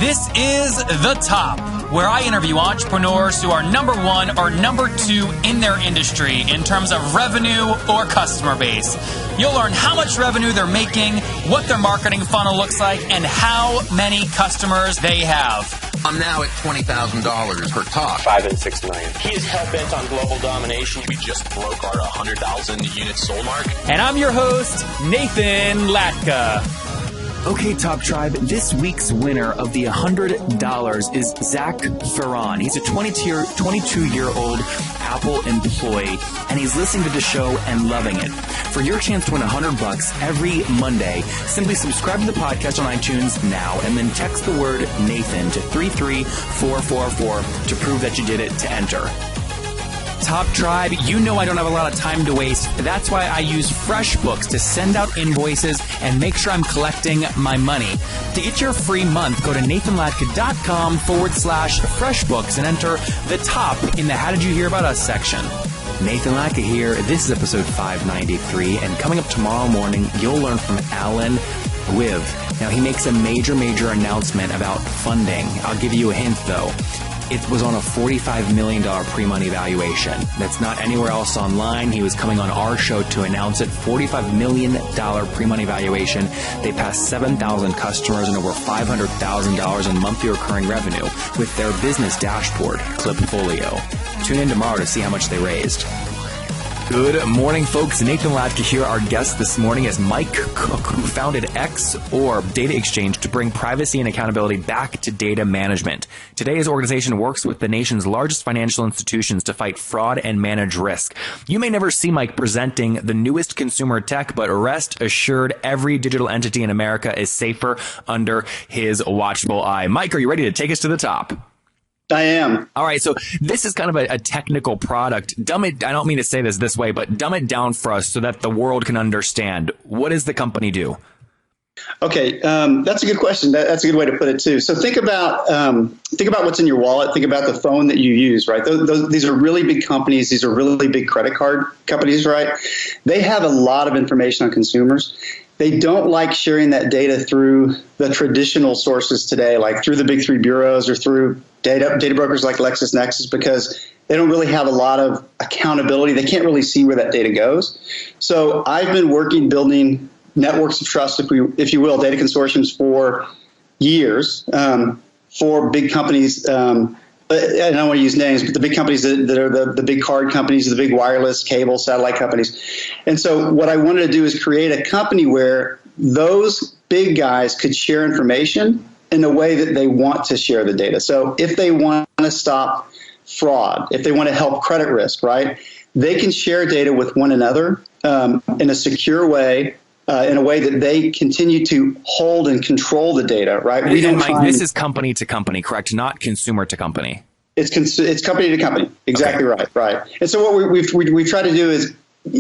This is The Top, where I interview entrepreneurs who are number one or number two in their industry in terms of revenue or customer base. You'll learn how much revenue they're making, what their marketing funnel looks like, and how many customers they have. I'm now at $20,000 per talk. 5 and 6 million. He is hell-bent on global domination. We just broke our 100,000 units sold mark. And I'm your host, Nathan Latka. Okay, Top Tribe, this week's winner of the $100 is Zach Ferran. He's a 22-year-old Apple employee, and he's listening to the show and loving it. For your chance to win $100 every Monday, simply subscribe to the podcast on iTunes now, and then text the word Nathan to 33444 to prove that you did it to enter. Top Tribe, you know I don't have a lot of time to waste. That's why I use FreshBooks to send out invoices and make sure I'm collecting my money. To get your free month, go to nathanlatka.com/FreshBooks and enter the top in the How Did You Hear About Us section. Nathan Latka here. This is episode 593, and coming up tomorrow morning, you'll learn from Alan Wiv. Now, he makes a major announcement about funding. I'll give you a hint, though. It was on a $45 million pre-money valuation. That's not anywhere else online. He was coming on our show to announce it. $45 million pre-money valuation. They passed 7,000 customers and over $500,000 in monthly recurring revenue with their business dashboard, Clipfolio. Tune in tomorrow to see how much they raised. Good morning, folks. Nathan Latka here. Our guest this morning is Mike Cook, who founded XOR Data Exchange to bring privacy and accountability back to data management. Today, his organization works with the nation's largest financial institutions to fight fraud and manage risk. You may never see Mike presenting the newest consumer tech, but rest assured, every digital entity in America is safer under his watchful eye. Mike, are you ready to take us to the top? I am. All right. So this is kind of a technical product. I don't mean to say this way, but dumb it down for us so that the world can understand. What does the company do? Okay. That's a good question. That's a good way to put it too. So think about what's in your wallet. Think about the phone that you use, right? These are really big companies. These are really big credit card companies, right? They have a lot of information on consumers. They don't like sharing that data through the traditional sources today, like through the big three bureaus or through data brokers like LexisNexis, because they don't really have a lot of accountability. They can't really see where that data goes. So I've been building networks of trust, if you will, data consortiums for years for big companies. I don't want to use names, but the big companies that are the big card companies, the big wireless, cable, satellite companies. And so what I wanted to do is create a company where those big guys could share information in the way that they want to share the data. So if they want to stop fraud, if they want to help credit risk, right, they can share data with one another in a secure way, in a way that they continue to hold and control the data, right? This is company to company, correct? Not consumer to company. It's company to company. Exactly. Okay. Right. And so what we try to do is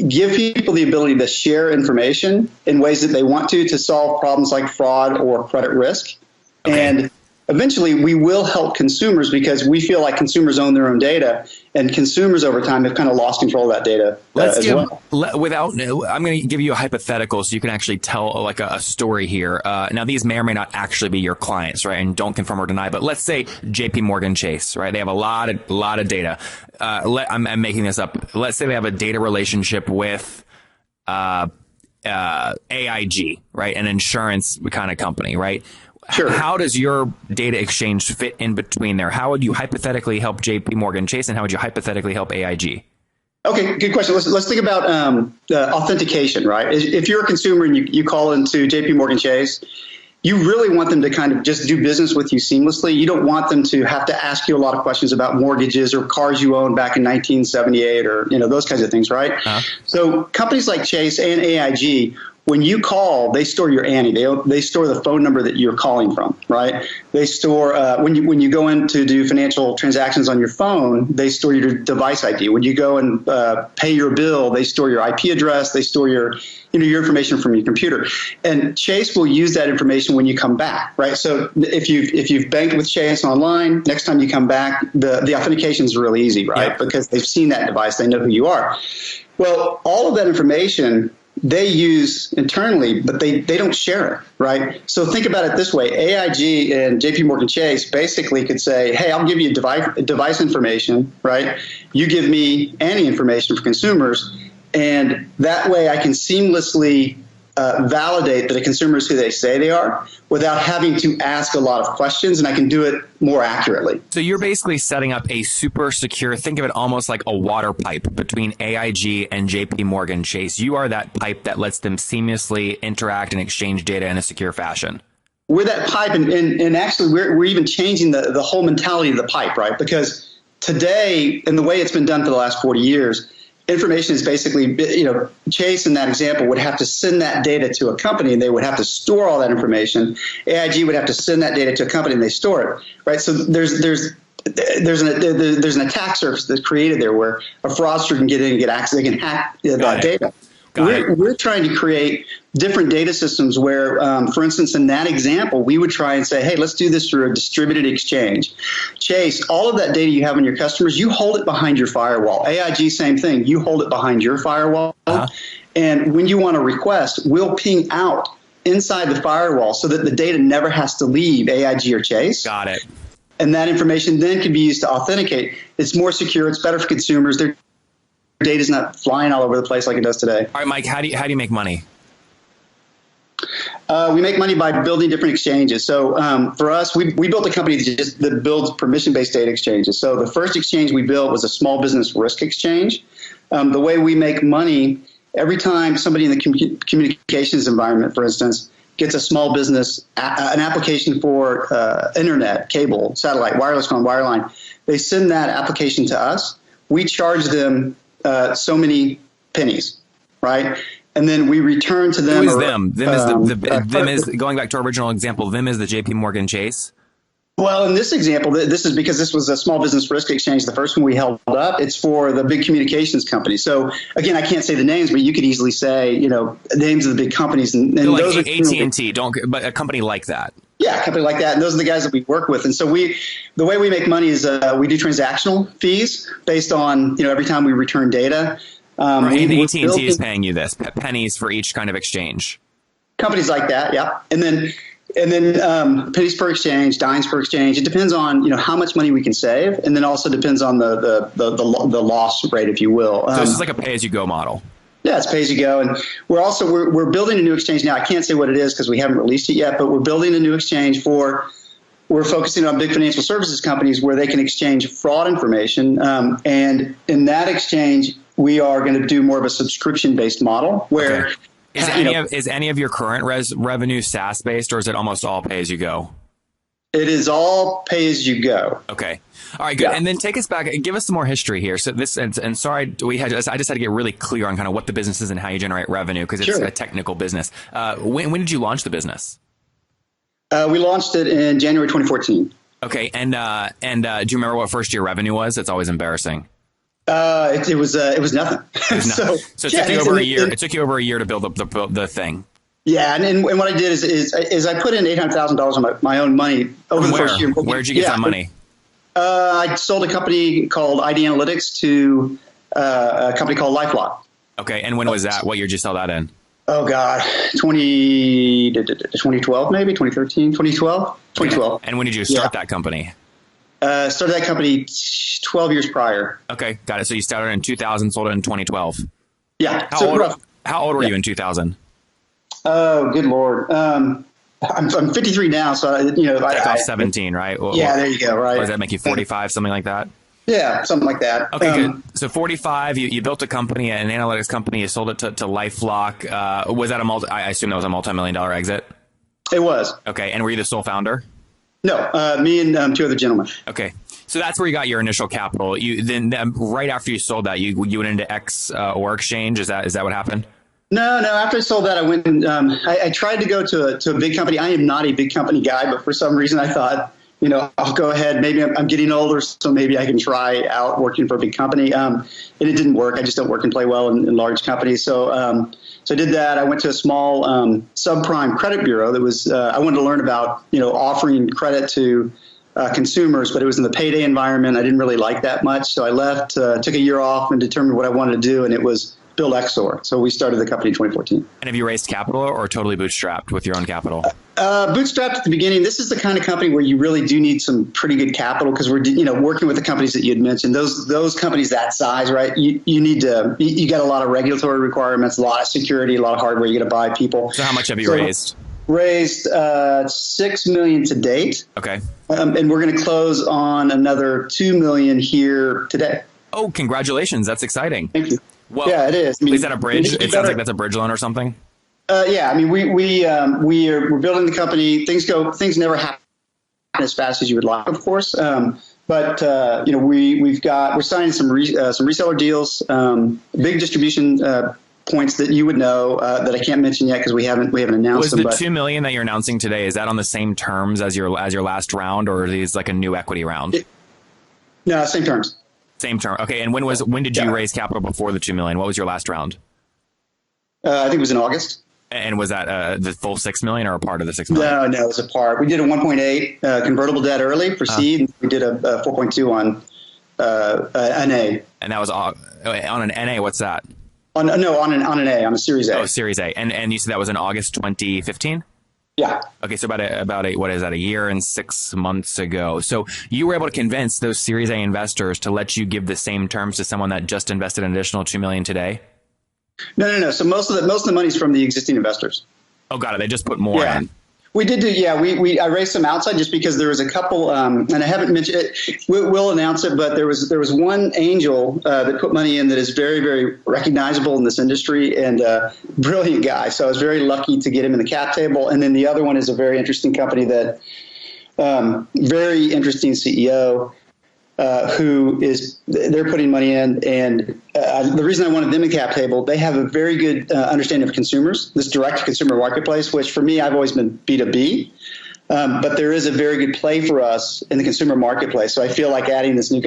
give people the ability to share information in ways that they want to solve problems like fraud or credit risk. Okay. And eventually we will help consumers because we feel like consumers own their own data, and consumers over time have kind of lost control of that data I'm going to give you a hypothetical so you can actually tell like a story here. Now, these may or may not actually be your clients, right? And don't confirm or deny, but let's say JP Chase, right? They have a lot of data. I'm making this up. Let's say they have a data relationship with AIG, right? An insurance kind of company, right? Sure. How does your data exchange fit in between there? How would you hypothetically help JP Chase, and how would you hypothetically help AIG? Okay, good question. Let's think about authentication, right? If you're a consumer and you call into JP Chase, you really want them to kind of just do business with you seamlessly. You don't want them to have to ask you a lot of questions about mortgages or cars you owned back in 1978 or those kinds of things, right? Uh-huh. So companies like Chase and AIG, when you call, they store your ANI. They store the phone number that you're calling from, right? They store when you go in to do financial transactions on your phone, they store your device ID. When you go and pay your bill, they store your IP address. They store your information from your computer. And Chase will use that information when you come back, right? So if you've banked with Chase online, next time you come back, the authentication is really easy, right? Yeah. Because they've seen that device, they know who you are. Well, all of that information they use internally, but they don't share it, right? So think about it this way. AIG and JP Morgan Chase basically could say, hey, I'll give you device information, right? You give me any information for consumers, and that way I can seamlessly validate that a consumer is who they say they are without having to ask a lot of questions, and I can do it more accurately. So you're basically setting up a super secure, think of it almost like a water pipe between AIG and JP Morgan Chase. You are that pipe that lets them seamlessly interact and exchange data in a secure fashion. We're that pipe, and actually we're even changing the whole mentality of the pipe, right? Because today, and the way it's been done for the last 40 years, information is basically, Chase in that example would have to send that data to a company, and they would have to store all that information. AIG would have to send that data to a company, and they store it, right? So there's an attack surface that's created there where a fraudster can get in and get access. They can hack that data. We're trying to create different data systems where, for instance, in that example, we would try and say, hey, let's do this through a distributed exchange. Chase, all of that data you have on your customers, you hold it behind your firewall. AIG, same thing. You hold it behind your firewall. And when you want to request, we'll ping out inside the firewall so that the data never has to leave AIG or Chase. Got it. And that information then can be used to authenticate. It's more secure. It's better for consumers. Their data's not flying all over the place like it does today. All right, Mike, how do you make money? We make money by building different exchanges. So for us, we built a company that builds permission-based data exchanges. So the first exchange we built was a small business risk exchange. The way we make money, every time somebody in the communications environment, for instance, gets a small business, an application for internet, cable, satellite, wireless phone, wireline, they send that application to us. We charge them so many pennies, right? And then we return to them. Who is them? Them is going back to our original example. Them is the JP Morgan Chase. Well, in this example, this is because this was a small business risk exchange. The first one we held up, it's for the big communications company. So again, I can't say the names, but you could easily say, names of the big companies. And like those AT&T, but a company like that. Yeah, a company like that. And those are the guys that we work with. And so the way we make money is we do transactional fees based on, every time we return data. Right, and AT&T is paying you this, pennies for each kind of exchange. Companies like that, yeah. And then pennies per exchange, dimes per exchange. It depends on how much money we can save, and then also depends on the loss rate, if you will. So it's like a pay-as-you-go model. Yeah, it's pay-as-you-go, and we're building a new exchange now. I can't say what it is because we haven't released it yet, but we're building a new exchange we're focusing on big financial services companies where they can exchange fraud information, and in that exchange, we are going to do more of a subscription-based model where. Okay. Is any of your current revenue SaaS-based, or is it almost all pay-as-you-go? It is all pay-as-you-go. Okay. All right, good. Yeah. And then take us back. Give us some more history here. So this, and sorry, I just had to get really clear on kind of what the business is and how you generate revenue, because it's a technical business. When did you launch the business? We launched it in January 2014. Okay. And do you remember what first year revenue was? It's always embarrassing. It was nothing. So it took you over a year. It took you over a year to build up the thing. Yeah, and what I did is I put in $800,000 on my own money over the first year. Where'd you get that money? I sold a company called ID Analytics to a company called LifeLock. Okay, and when was that? What year did you sell that in? Oh God, 2012 maybe, 2013, 2012. And when did you start that company? Started that company 12 years prior. Okay, got it. So you started in 2000, sold it in 2012. Yeah. How old were you in 2000? Oh, good Lord. I'm 53 now, so I 17, right? Yeah, there you go. Right. Or does that make you 45, something like that? Yeah, something like that. Okay, good. So 45, you built a company, an analytics company. You sold it to LifeLock. Was that I assume that was a multi-million-dollar exit? It was. Okay, and were you the sole founder? No, me and two other gentlemen. Okay, so that's where you got your initial capital. You then right after you sold that, you went into XOR Exchange. Is that what happened? No. After I sold that, I went and I tried to go to a big company. I am not a big company guy, but for some reason I thought, I'll go ahead. Maybe I'm getting older, so maybe I can try out working for a big company. And it didn't work. I just don't work and play well in large companies. So I did that. I went to a small subprime credit bureau that was. I wanted to learn about offering credit to consumers, but it was in the payday environment. I didn't really like that much, so I left. Took a year off and determined what I wanted to do, and it was build XOR. So we started the company in 2014. And have you raised capital or totally bootstrapped with your own capital? Bootstrapped at the beginning. This is the kind of company where you really do need some pretty good capital because we're working with the companies that you had mentioned. Those companies that size, right? You got a lot of regulatory requirements, a lot of security, a lot of hardware. You got to buy people. So how much have you raised? Raised $6 million to date. Okay. And we're going to close on another $2 million here today. Oh, congratulations! That's exciting. Thank you. Well, yeah, it is. Is that a bridge? It sounds like that's a bridge loan or something. Yeah, I mean, we're building the company. Things never happen as fast as you would like, of course. But we're signing some reseller deals, big distribution points that you would know that I can't mention yet because we haven't announced them. Was the $2 million that you're announcing today, is that on the same terms as your last round, or are these like a new equity round? No, same terms. Same term. Okay. And when did you raise capital before the $2 million? What was your last round? I think it was in August. And was that the full $6 million or a part of the $6 million? No, it was a part. We did a 1.8 convertible debt early for seed. And we did a 4.2 on an A. And that was on an NA. What's that? On an A, on a Series A. Oh, Series A. And you said that was in August 2015? Yeah. Okay, so about what is that, a year and 6 months ago. So you were able to convince those Series A investors to let you give the same terms to someone that just invested an additional $2 million today? No. So most of the money's from the existing investors. Oh, got it. They just put more in. We did do, I raised some outside just because there was a couple, and I haven't mentioned it. We'll announce it, but there was one angel that put money in that is very, very recognizable in this industry and brilliant guy. So I was very lucky to get him in the cap table. And then the other one is a very interesting company that, very interesting CEO. They're putting money in. And the reason I wanted them in cap table, they have a very good understanding of consumers, this direct consumer marketplace, which for me, I've always been B2B. But there is a very good play for us in the consumer marketplace. So I feel like adding these new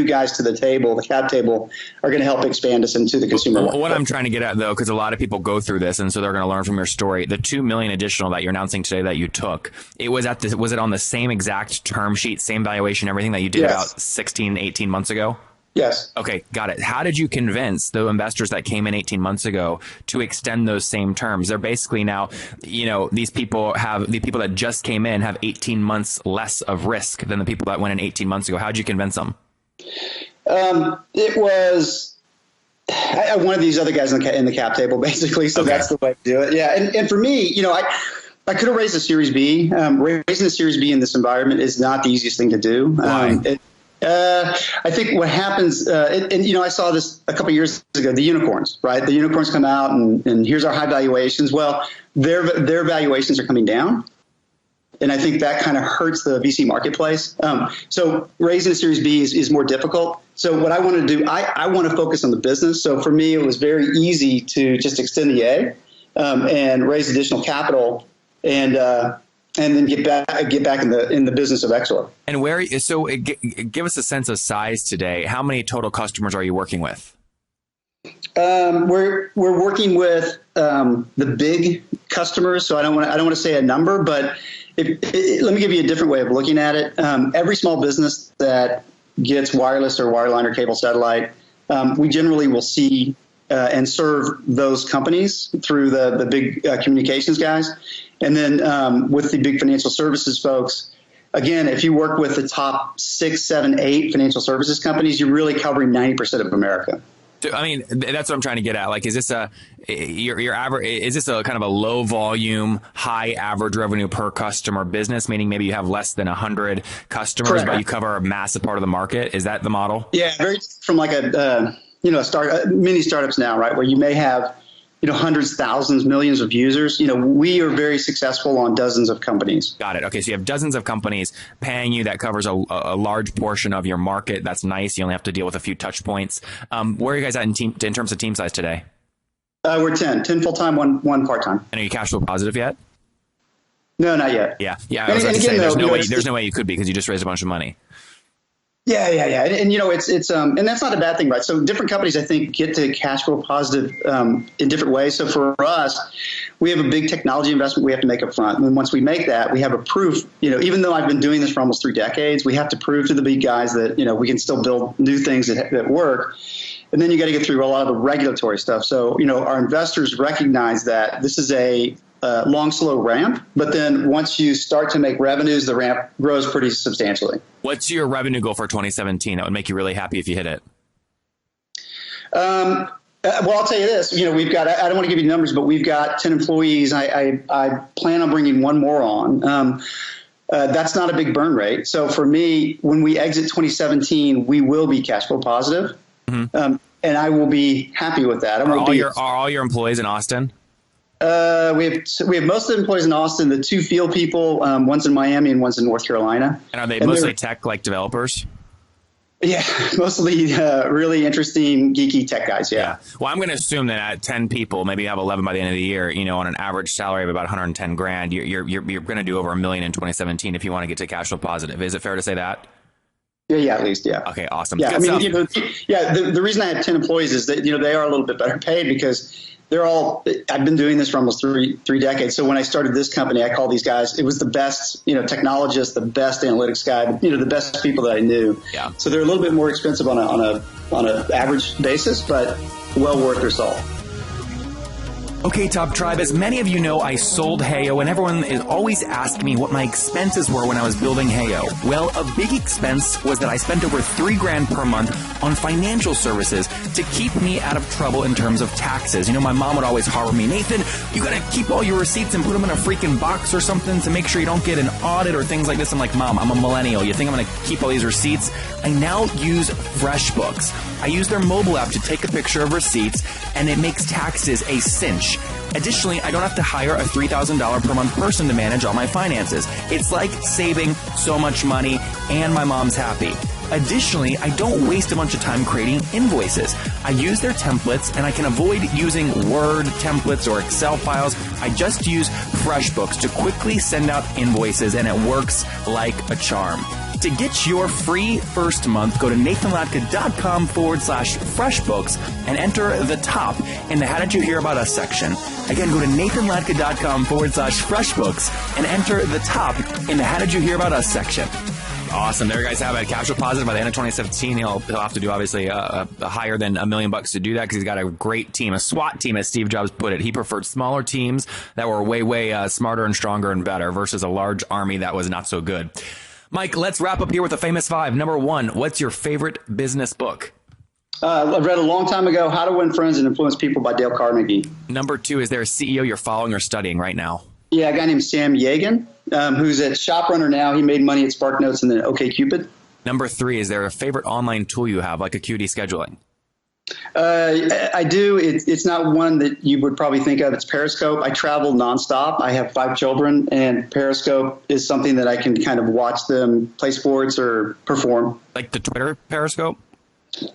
guys to the table, the cap table, are going to help expand us into the consumer market. What I'm trying to get at, though, because a lot of people go through this, and so they're going to learn from your story. The $2 million additional that you're announcing today that you took, was it on the same exact term sheet, same valuation, everything that you did about 16, 18 months ago? Yes. Okay, got it. How did you convince the investors that came in 18 months ago to extend those same terms? They're basically now, the people that just came in have 18 months less of risk than the people that went in 18 months ago. How did you convince them? It was, I wanted these other guys in the cap table, basically. So that's the way to do it. Yeah. And for me, I could have raised a Series B. Raising a Series B in this environment is not the easiest thing to do. Why? I think what happens, I saw this a couple of years ago, the unicorns, right? The unicorns come out and here's our high valuations. Well, their valuations are coming down. And I think that kind of hurts the VC marketplace. So raising a Series B is more difficult. So what I want to do, I want to focus on the business. So for me, it was very easy to just extend the A and raise additional capital and then get back in the business of XOR. And give us a sense of size today. How many total customers are you working with? We're working with the big customers. So I don't want to say a number, but let me give you a different way of looking at it. Every small business that gets wireless or wireline or cable satellite, we generally will see and serve those companies through the big communications guys. And then with the big financial services folks, again, if you work with the top 6, 7, 8 financial services companies, you're really covering 90% of America. I mean, that's what I'm trying to get at. Like, is this your average? Is this a kind of a low volume, high average revenue per customer business? Meaning maybe you have less than 100 customers, Correct. But you cover a massive part of the market. Is that the model? Yeah, very from like mini startups now, right? Where you may have hundreds, thousands, millions of users. We are very successful on dozens of companies. Got it. Okay, so you have dozens of companies paying you. That covers a large portion of your market. That's nice. You only have to deal with a few touch points. Where are you guys at in terms of team size today? We're 10 full-time, one part-time. And are you cash flow positive yet? No, not yet. Yeah. I was going to say, there's no way you could be because you just raised a bunch of money. Yeah. And it's and that's not a bad thing, right? So different companies, I think, get to cash flow positive in different ways. So for us, we have a big technology investment we have to make up front. And once we make that, we have a proof, even though I've been doing this for almost 3 decades, we have to prove to the big guys that, we can still build new things that work. And then you got to get through a lot of the regulatory stuff. So, our investors recognize that this is a long, slow ramp. But then once you start to make revenues, the ramp grows pretty substantially. What's your revenue goal for 2017? That would make you really happy if you hit it. Well, I'll tell you this. We've got, I don't want to give you numbers, but we've got 10 employees. I plan on bringing one more on. That's not a big burn rate. So for me, when we exit 2017, we will be cash flow positive. Mm-hmm. And I will be happy with that. Are all your employees in Austin? We have most of the employees in Austin. The two field people, one's in Miami and one's in North Carolina. And are they mostly tech like developers? Yeah, mostly really interesting, geeky tech guys. Yeah. Well, I'm going to assume that at 10 people, maybe you have 11 by the end of the year, on an average salary of about 110 grand, you're going to do over $1 million in 2017 if you want to get to cash flow positive. Is it fair to say that? Yeah, at least, yeah. Okay, awesome. Yeah, the reason I have 10 employees is that, they are a little bit better paid because I've been doing this for almost three decades. So when I started this company, I called these guys, it was the best, technologist, the best analytics guy, the best people that I knew. Yeah. So they're a little bit more expensive on a average basis, but well worth their salt. Okay, Top Tribe, as many of you know, I sold Heyo, and everyone is always asking me what my expenses were when I was building Heyo. Well, a big expense was that I spent over $3,000 per month on financial services to keep me out of trouble in terms of taxes. My mom would always harbor me, Nathan, you gotta keep all your receipts and put them in a freaking box or something to make sure you don't get an audit or things like this. I'm like, Mom, I'm a millennial. You think I'm gonna keep all these receipts? I now use FreshBooks. I use their mobile app to take a picture of receipts, and it makes taxes a cinch. Additionally, I don't have to hire a $3,000 per month person to manage all my finances. It's like saving so much money, and my mom's happy. Additionally, I don't waste a bunch of time creating invoices. I use their templates, and I can avoid using Word templates or Excel files. I just use FreshBooks to quickly send out invoices, and it works like a charm. To get your free first month, go to nathanlatka.com/FreshBooks and enter the top in the How Did You Hear About Us section. Again, go to nathanlatka.com/FreshBooks and enter the top in the How Did You Hear About Us section. Awesome. There you guys have it. Cash flow positive by the end of 2017. He'll have to do obviously a higher than $1 million to do that because he's got a great team, a SWAT team, as Steve Jobs put it. He preferred smaller teams that were way smarter and stronger and better versus a large army that was not so good. Mike, let's wrap up here with the famous five. Number one, what's your favorite business book? I read a long time ago, How to Win Friends and Influence People by Dale Carnegie. Number two, is there a CEO you're following or studying right now? Yeah, a guy named Sam Yagan, who's at ShopRunner now. He made money at SparkNotes and then OkCupid. Number three, is there a favorite online tool you have, like Acuity Scheduling? I do. It's not one that you would probably think of. It's Periscope. I travel nonstop. I have 5 children, and Periscope is something that I can kind of watch them play sports or perform. Like the Twitter Periscope?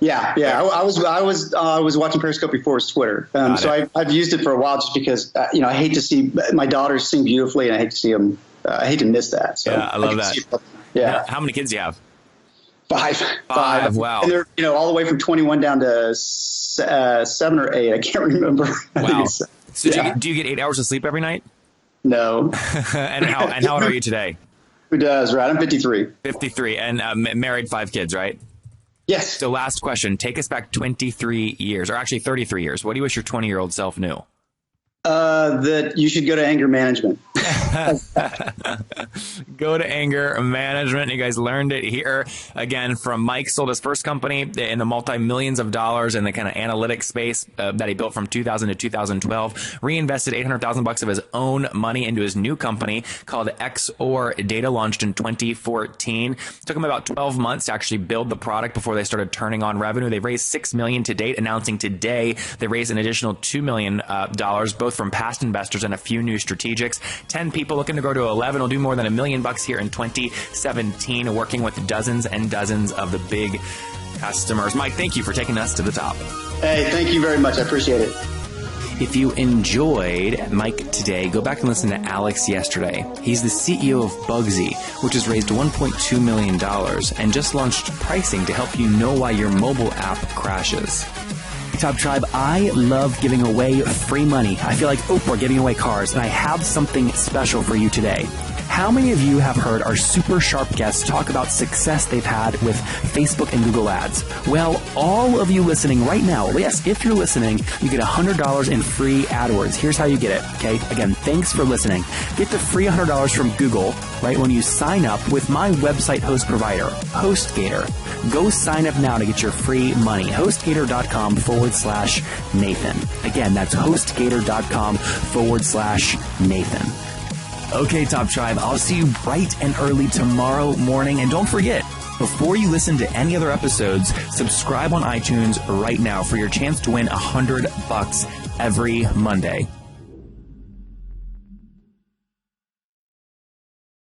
Yeah. I was watching Periscope before it was Twitter. So I've used it for a while just because I hate to see my daughters sing beautifully, and I hate to see them. I hate to miss that. So yeah, I love that. Yeah. How many kids do you have? Five. Wow. And they're all the way from 21 down to 7 or 8. I can't remember. Wow. So do you get 8 hours of sleep every night? No. and how old are you today? Who does, right? I'm 53. 53 and married, 5 kids, right? Yes. So last question, take us back 23 years, or actually 33 years. What do you wish your 20-year-old self knew? That you should go to anger management. Go to anger management. You guys learned it here again from Mike. Sold his first company in the multi-millions of dollars in the kind of analytics space that he built from 2000 to 2012. Reinvested $800,000 of his own money into his new company called XOR Data, launched in 2014. Took him about 12 months to actually build the product before they started turning on revenue. They've raised $6 million to date, announcing today they raised an additional $2 million, both from past investors and a few new strategics. 10 people looking to grow to 11 will do more than $1 million here in 2017, working with dozens and dozens of the big customers. Mike, thank you for taking us to the top. Hey, thank you very much. I appreciate it. If you enjoyed Mike today, go back and listen to Alex yesterday. He's the CEO of Bugsy, which has raised $1.2 million and just launched pricing to help you know why your mobile app crashes. Top Tribe, I love giving away free money. I feel like Oprah giving away cars, and I have something special for you today. How many of you have heard our super sharp guests talk about success they've had with Facebook and Google Ads? Well, all of you listening right now, yes, if you're listening, you get $100 in free AdWords. Here's how you get it, okay? Again, thanks for listening. Get the free $100 from Google, right, when you sign up with my website host provider, HostGator. Go sign up now to get your free money. HostGator.com/Nathan. Again, that's HostGator.com/Nathan. Okay, Top Tribe, I'll see you bright and early tomorrow morning. And don't forget, before you listen to any other episodes, subscribe on iTunes right now for your chance to win $100 every Monday.